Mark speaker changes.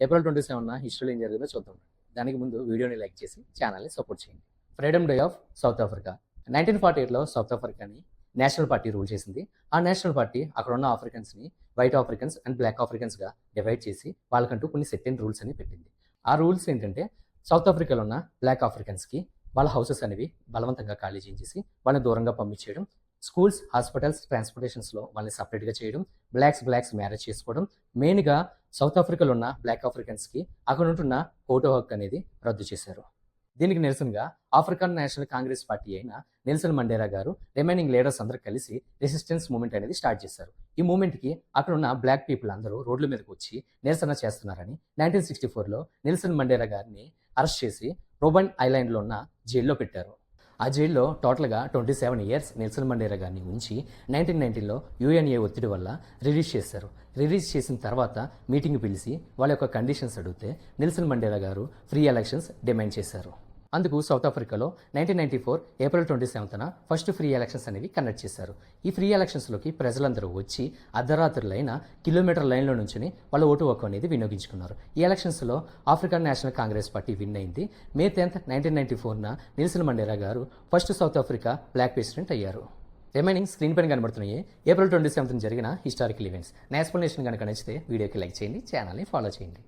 Speaker 1: April 27న హిస్టరీలో ఏం జరిగిందో చూద్దాం. దానికి ముందు వీడియోని లైక్ చేసి ఛానల్ని సపోర్ట్ చేయండి. Freedom day of South Africa. 1948లో సౌత్ ఆఫ్రికాని నేషనల్ పార్టీ రూల్ చేసింది. ఆ నేషనల్ పార్టీ అక్కడ ఉన్న ఆఫ్రికన్స్ని వైట్ ఆఫ్రికన్స్ అండ్ బ్లాక్ ఆఫ్రికన్స్గా డివైడ్ చేసి వాళ్ళకంటూ కొన్ని సెట్టిన్ రూల్స్ అని పెట్టింది. ఆ రూల్స్ ఏంటంటే సౌత్ ఆఫ్రికాలో ఉన్న బ్లాక్ ఆఫ్రికన్స్కి వాళ్ళ హౌసెస్ అనేవి బలవంతంగా ఖాళీ చేయించేసి వాళ్ళని దూరంగా పంపించేయడం, స్కూల్స్, హాస్పిటల్స్, ట్రాన్స్పోర్టేషన్స్లో వాళ్ళని సపరేట్గా చేయడం, బ్లాక్స్ మ్యారేజ్ చేసుకోవడం, మెయిన్గా సౌత్ ఆఫ్రికాలో ఉన్న బ్లాక్ ఆఫ్రికన్స్కి అక్కడ ఉంటున్న ఓటు హక్కు అనేది రద్దు చేశారు. దీనికి నిరసనగా ఆఫ్రికన్ నేషనల్ కాంగ్రెస్ పార్టీ అయిన నెల్సన్ మండేలా గారు రిమైనింగ్ లీడర్స్ అందరూ కలిసి రెసిస్టెన్స్ మూవ్మెంట్ అనేది స్టార్ట్ చేశారు. ఈ మూవ్మెంట్కి అక్కడ ఉన్న బ్లాక్ పీపుల్ అందరూ రోడ్ల మీదకి వచ్చి నిరసన చేస్తున్నారని 1964లో నెల్సన్ మండేలా గారిని అరెస్ట్ చేసి రోబన్ ఐలాండ్లో ఉన్న జైల్లో పెట్టారు. ఆ జైల్లో టోటల్గా 27 ఇయర్స్ నెల్సన్ మండేలా గారిని ఉంచి 1990లో యుఎన్ఏ ఒత్తిడి వల్ల రిలీజ్ చేశారు. రిలీజ్ చేసిన తర్వాత మీటింగ్ పిలిచి వాళ్ళ యొక్క కండిషన్స్ అడిగితే నెల్సన్ మండేలా గారు ఫ్రీ ఎలక్షన్స్ డిమాండ్ చేశారు. అందుకు సౌత్ ఆఫ్రికాలో 1994 ఏప్రిల్ 27న ఫస్ట్ ఫ్రీ ఎలక్షన్స్ అనేవి కండక్ట్ చేశారు. ఈ ఫ్రీ ఎలక్షన్స్లోకి ప్రజలందరూ వచ్చి అర్ధరాత్రులైన కిలోమీటర్ లైన్లో నుంచుని వాళ్ళ ఓటు హక్కు అనేది వినియోగించుకున్నారు. ఈ ఎలక్షన్స్లో African national Congress party win అయింది. మే 10th 1994న నెల్సన్ మండేలా గారు first south Africa block president అయ్యారు. రిమైనింగ్ స్క్రీన్ పైన కనబడుతున్నాయి ఏప్రిల్ 27న జరిగిన హిస్టారికల్ ఈవెంట్స్. నా ఎక్స్ప్లెనేషన్ కనుక నచ్చితే వీడియోకి లైక్ చేయండి, ఛానల్ని ఫాలో చేయండి.